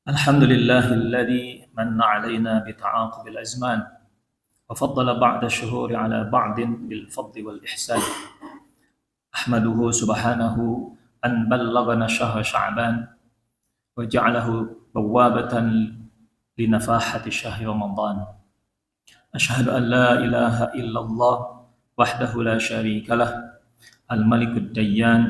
الحمد لله الذي من علينا بتعاقب الأزمان وفضل بعض الشهور على بعض بالفضل والإحسان. أحمده سبحانه أن بلغنا شهر شعبان وجعله بوابة لنفاحة شهر رمضان. أشهد أن لا إله إلا الله وحده لا شريك له الملك الديان،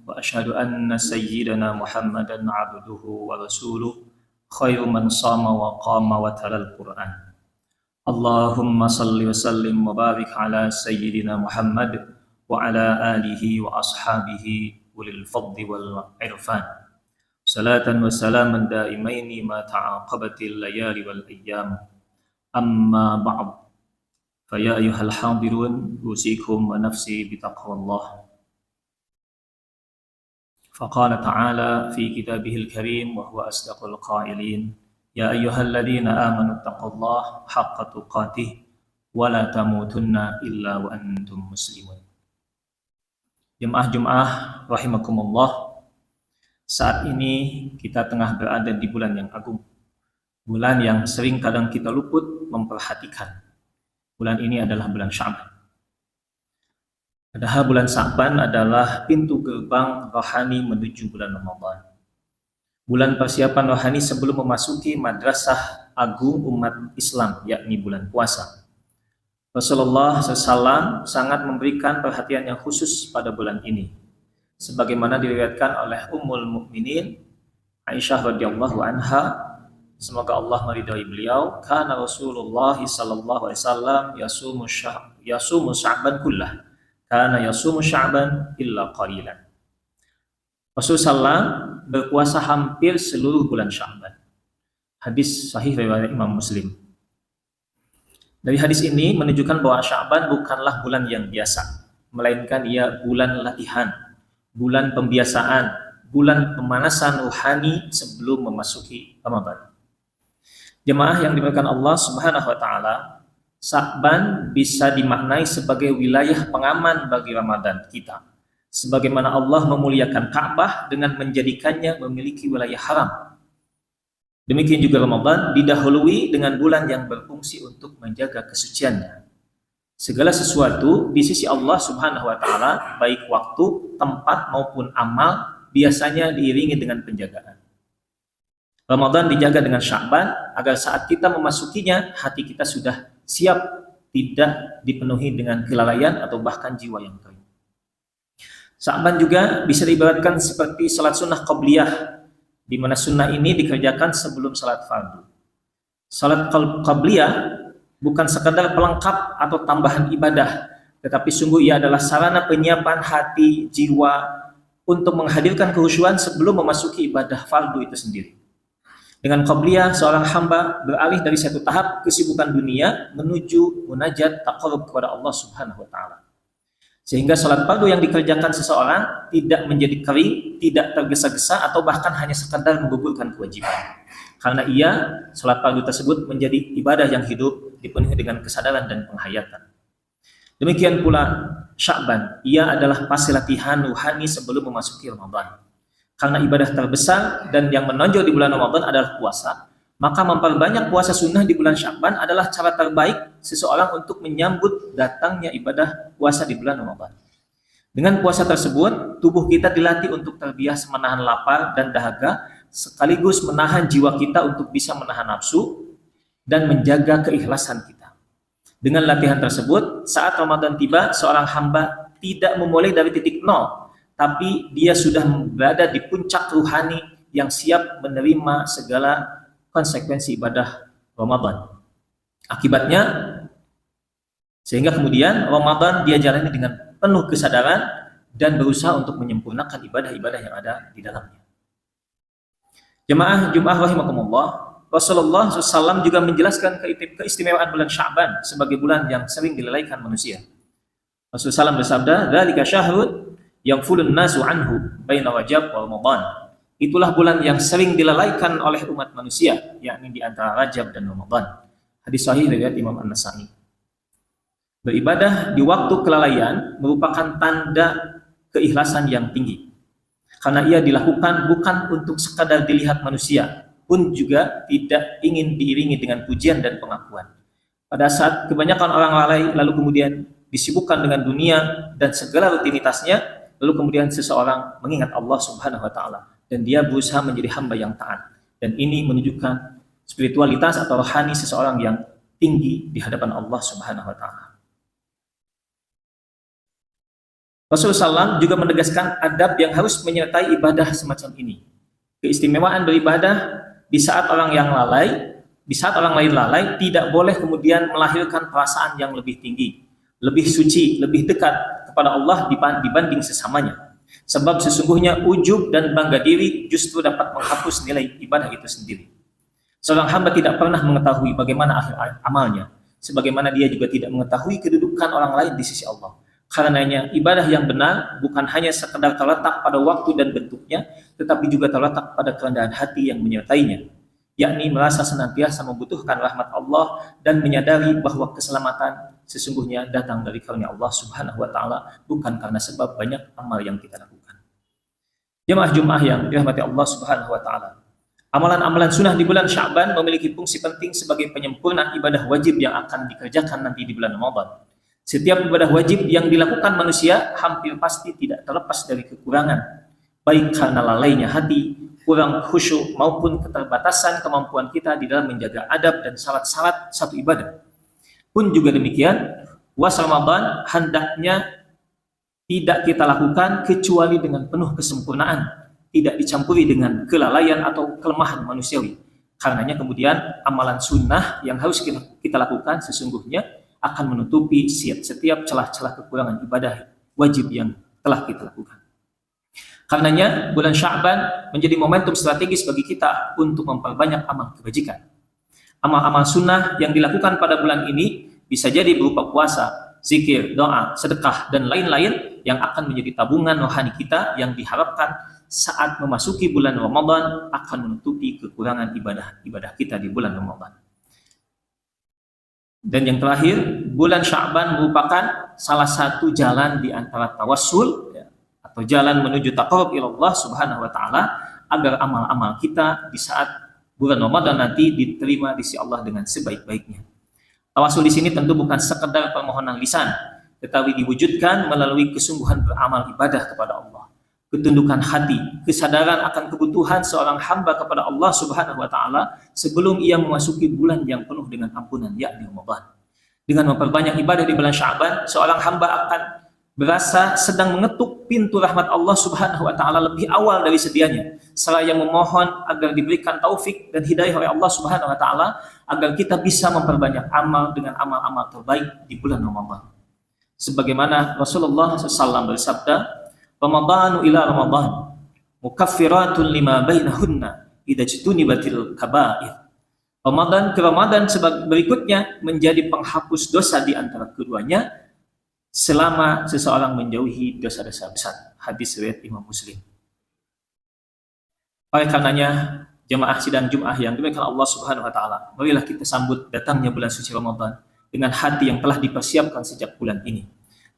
وأشهد أن سيدنا محمدا عبده ورسوله خير من صام وقام وتلا القرآن. اللهم صل وسلم وبارك على سيدنا محمد وعلى آله وأصحابه أولي الفضل والعرفان، صلاة وسلاما دائمين ما تعاقبت الليالي والأيام. أما بعد، فيا أيها الحاضرون أوصيكم ونفسي بتقوى الله. فقال تعالى في كتابه الكريم وهو أصدق القائلين: يا أيها الذين آمنوا اتقوا الله حق تقاته ولا تموتن إلا وأنتم مسلمون. Jemaah rahimakumullah, saat ini kita tengah berada di bulan yang agung, bulan yang sering kadang kita luput memperhatikan. Bulan ini adalah bulan Sya'ban. Padahal bulan Sya'ban adalah pintu gerbang rohani menuju bulan Ramadan. Bulan persiapan rohani sebelum memasuki madrasah agung umat Islam, yakni bulan puasa. Rasulullah SAW sangat memberikan perhatian yang khusus pada bulan ini, sebagaimana diriwayatkan oleh Ummul Mukminin Aisyah radhiyallahu anha, semoga Allah meridhai beliau, kana Rasulullah sallallahu alaihi wasallam yasumu Sya'ban kullah, kana yasumu Sya'ban illa qalilan. Rasulullah berpuasa hampir seluruh bulan Sya'ban. Hadis sahih riwayat Imam Muslim. Dari hadis ini menunjukkan bahwa Sya'ban bukanlah bulan yang biasa, melainkan ia bulan latihan, bulan pembiasaan, bulan pemanasan rohani sebelum memasuki Ramadan. Jemaah yang dimuliakan Allah Subhanahu wa taala, Sya'ban bisa dimaknai sebagai wilayah pengaman bagi Ramadan kita. Sebagaimana Allah memuliakan Ka'bah dengan menjadikannya memiliki wilayah haram. Demikian juga Ramadan didahului dengan bulan yang berfungsi untuk menjaga kesuciannya. Segala sesuatu di sisi Allah Subhanahu wa taala, baik waktu, tempat maupun amal, biasanya diiringi dengan penjagaan. Ramadan dijaga dengan Sya'ban agar saat kita memasukinya, hati kita sudah siap, tidak dipenuhi dengan kelalaian atau bahkan jiwa yang kering. Sya'ban juga bisa diibaratkan seperti salat sunnah qabliyah, di mana sunnah ini dikerjakan sebelum salat fardu. Salat qabliyah bukan sekadar pelengkap atau tambahan ibadah, tetapi sungguh ia adalah sarana penyiapan hati, jiwa untuk menghadirkan kehusyuan sebelum memasuki ibadah fardu itu sendiri. Dengan qabliyah, seorang hamba beralih dari satu tahap kesibukan dunia menuju munajat taqarrub kepada Allah Subhanahu wa taala. Sehingga salat fardu yang dikerjakan seseorang tidak menjadi kering, tidak tergesa-gesa atau bahkan hanya sekadar menggugurkan kewajiban. Karena ia, salat fardu tersebut menjadi ibadah yang hidup, dipenuhi dengan kesadaran dan penghayatan. Demikian pula Sya'ban, ia adalah fase latihan ruhani sebelum memasuki Ramadan. Karena ibadah terbesar dan yang menonjol di bulan Ramadan adalah puasa, maka memperbanyak puasa sunnah di bulan Sya'ban adalah cara terbaik seseorang untuk menyambut datangnya ibadah puasa di bulan Ramadan. Dengan puasa tersebut, tubuh kita dilatih untuk terbiasa menahan lapar dan dahaga, sekaligus menahan jiwa kita untuk bisa menahan nafsu dan menjaga keikhlasan kita. Dengan latihan tersebut, saat Ramadan tiba, seorang hamba tidak memulai dari titik nol, tapi dia sudah berada di puncak ruhani yang siap menerima segala konsekuensi ibadah Ramadan. Akibatnya, sehingga kemudian Ramadan dia jalani dengan penuh kesadaran dan berusaha untuk menyempurnakan ibadah-ibadah yang ada di dalamnya. Jemaah rahimakumullah, Rasulullah SAW juga menjelaskan keistimewaan bulan Sya'ban sebagai bulan yang sering dilalaikan manusia. Rasulullah SAW bersabda, "Dzalika syahrun yaghfulun nasu anhu baina Rajab wa Ramadan." Itulah bulan yang sering dilalaikan oleh umat manusia, yakni di antara Rajab dan Ramadan. Hadis sahih riwayat Imam An-Nasa'i. Beribadah di waktu kelalaian merupakan tanda keikhlasan yang tinggi. Karena ia dilakukan bukan untuk sekadar dilihat manusia, pun juga tidak ingin diiringi dengan pujian dan pengakuan. Pada saat kebanyakan orang lalai lalu kemudian disibukkan dengan dunia dan segala rutinitasnya, lalu kemudian seseorang mengingat Allah Subhanahu wa taala dan dia berusaha menjadi hamba yang taat. Dan ini menunjukkan spiritualitas atau rohani seseorang yang tinggi di hadapan Allah Subhanahu wa taala. Rasulullah SAW juga menegaskan adab yang harus menyertai ibadah semacam ini. Keistimewaan beribadah di saat orang yang lalai, di saat orang lain lalai, tidak boleh kemudian melahirkan perasaan yang lebih tinggi, lebih suci, lebih dekat kepada Allah dibanding sesamanya. Sebab sesungguhnya ujub dan bangga diri justru dapat menghapus nilai ibadah itu sendiri. Seorang hamba tidak pernah mengetahui bagaimana akhir amalnya, sebagaimana dia juga tidak mengetahui kedudukan orang lain di sisi Allah. Karenanya ibadah yang benar bukan hanya sekedar terletak pada waktu dan bentuknya, tetapi juga terletak pada kerendahan hati yang menyertainya, yakni merasa senantiasa membutuhkan rahmat Allah dan menyadari bahwa keselamatan sesungguhnya datang dari karunia Allah Subhanahu wa taala, bukan karena sebab banyak amal yang kita lakukan. Jemaah Jumat yang dirahmati Allah Subhanahu wa taala, amalan-amalan sunnah di bulan Sya'ban memiliki fungsi penting sebagai penyempurna ibadah wajib yang akan dikerjakan nanti di bulan Ramadan. Setiap ibadah wajib yang dilakukan manusia hampir pasti tidak terlepas dari kekurangan, baik karena lalainya hati, kurang khusyuk, maupun keterbatasan kemampuan kita di dalam menjaga adab dan syarat-syarat satu ibadah. Pun juga demikian, puasa Ramadan hendaknya tidak kita lakukan kecuali dengan penuh kesempurnaan, tidak dicampuri dengan kelalaian atau kelemahan manusiawi. Karenanya kemudian amalan sunnah yang harus kita lakukan sesungguhnya akan menutupi setiap celah-celah kekurangan ibadah wajib yang telah kita lakukan. Karenanya bulan Sya'ban menjadi momentum strategis bagi kita untuk memperbanyak amal kebajikan. Amal-amal sunnah yang dilakukan pada bulan ini bisa jadi berupa puasa, zikir, doa, sedekah, dan lain-lain yang akan menjadi tabungan rohani kita yang diharapkan saat memasuki bulan Ramadan akan menutupi kekurangan ibadah kita di bulan Ramadan. Dan yang terakhir, bulan Sya'ban merupakan salah satu jalan di antara tawassul atau jalan menuju taqarrub ila Allah Subhanahu wa taala agar amal-amal kita di saat bulan Ramadan nanti diterima di sisi Allah dengan sebaik-baiknya. Tawassul di sini tentu bukan sekedar permohonan lisan, tetapi diwujudkan melalui kesungguhan beramal ibadah kepada Allah, ketundukan hati, kesadaran akan kebutuhan seorang hamba kepada Allah Subhanahu wa taala sebelum ia memasuki bulan yang penuh dengan ampunan, yakni Ramadan. Dengan memperbanyak ibadah di bulan Sya'ban, seorang hamba akan berasa sedang mengetuk pintu rahmat Allah Subhanahu wa taala lebih awal dari sedianya, seraya memohon agar diberikan taufik dan hidayah oleh Allah Subhanahu wa taala agar kita bisa memperbanyak amal dengan amal-amal terbaik di bulan Ramadan. Sebagaimana Rasulullah SAW bersabda, Ramadhanu ila Ramadhan mukaffiratun lima bainahunna idza jtunibatil kaba'ir. Ramadan ke Ramadan berikutnya menjadi penghapus dosa di antara keduanya selama seseorang menjauhi dosa-dosa besar. Hadis riwayat Imam Muslim. Oleh karenanya, jemaah sidang Jumat yang dimuliakan Allah Subhanahu wa taala, marilah kita sambut datangnya bulan suci Ramadan dengan hati yang telah dipersiapkan sejak bulan ini.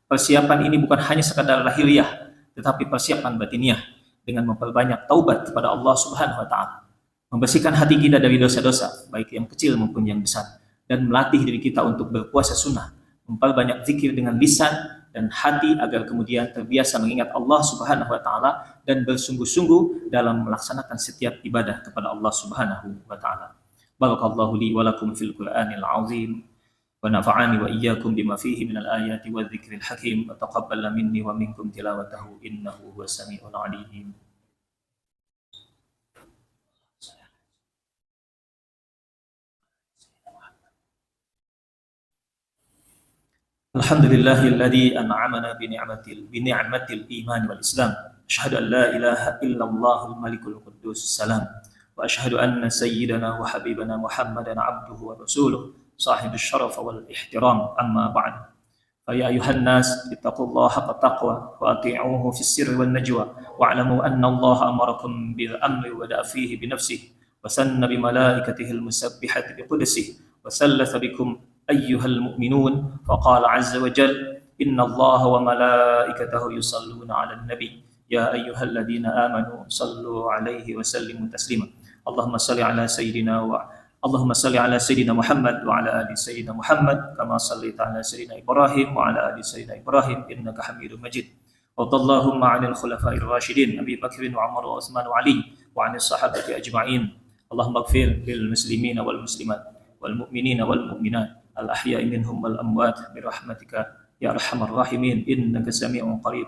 Persiapan ini bukan hanya sekadar lahiriah, tetapi persiapan batiniah dengan memperbanyak taubat kepada Allah Subhanahu wa taala, membersihkan hati kita dari dosa-dosa baik yang kecil maupun yang besar, dan melatih diri kita untuk berpuasa sunnah, memperbanyak zikir dengan lisan dan hati agar kemudian terbiasa mengingat Allah Subhanahu wa taala dan bersungguh-sungguh dalam melaksanakan setiap ibadah kepada Allah Subhanahu wa taala. Barakallahu li wa lakum fil Qur'anil azim wa nafa'ani wa iyyakum bima fihi minal ayati wa dzikril hakim wa taqabbal minni wa minkum tilawatahu innahu huwas samiul alim. Alhamdulillahilladzi an'amana bi ni'matil iman wal islam. Asyhadu an la ilaha illallahul malikul quddus salam. Wa asyhadu anna sayyidana wa habibana Muhammadan abduhu wa rasuluh sahibus syaraf wal ihtiram, amma ba'd. Fa ya ayuhan nas ittaqullaha haqqa taqwa wa ati'uhu fis sirri wan najwa wa'lamu anna Allaha amarakum bil amri wa da'a fihi bi nafsihi wa sanna bi malaikatihi al musabbihati bi qudsihi wa sallatha bikum أيها المؤمنون فقال عز وجل إن الله وملائكته يصلون على النبي يا أيها الذين آمنوا صلوا عليه وسلموا تسليما اللهم صل على سيدنا اللهم صل على سيدنا محمد وعلى آل سيدنا محمد كما صليت على سيدنا إبراهيم وعلى آل سيدنا إبراهيم إنك حميد مجيد. وارض اللهم عن الخلفاء الراشدين أبي بكر وعمر وعثمان وعلي وعن الصحابة أجمعين. اللهم اغفر للمسلمين والمسلمات والمؤمنين والمؤمنات الأحياء منهم والأموات برحمتك يا أرحم الراحمين إنك سميع قريب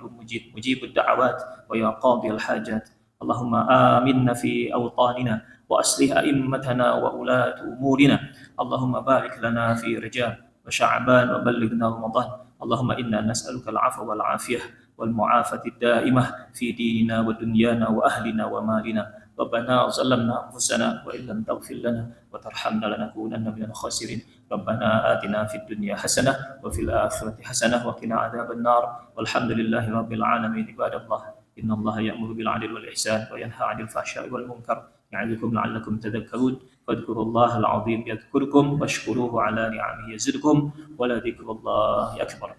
مجيب الدعوات ويا قاضي الحاجات. اللهم آمنا في أوطاننا وأصلح أئمتنا وولاة أمورنا. اللهم بارك لنا في رجب وشعبان وبلغنا رمضان. اللهم إنا نسألك العفو والعافية والمعافاة الدائمة في ديننا ودنيانا وأهلنا ومالنا. ربنا ظلمنا أنفسنا وإن لم تغفر لنا وترحمنا لنكونن من الخاسرين. ربنا آتنا في الدنيا حسنة وفي الآخرة حسنة وقنا عذاب النار. والحمد لله رب العالمين. عباد الله إن الله يأمر بالعدل والإحسان وينهى عن الفحشاء والمنكر يعظكم لعلكم تذكرون. فاذكروا الله العظيم يذكركم واشكروه على نعمه يزدكم ولذكر الله أكبر.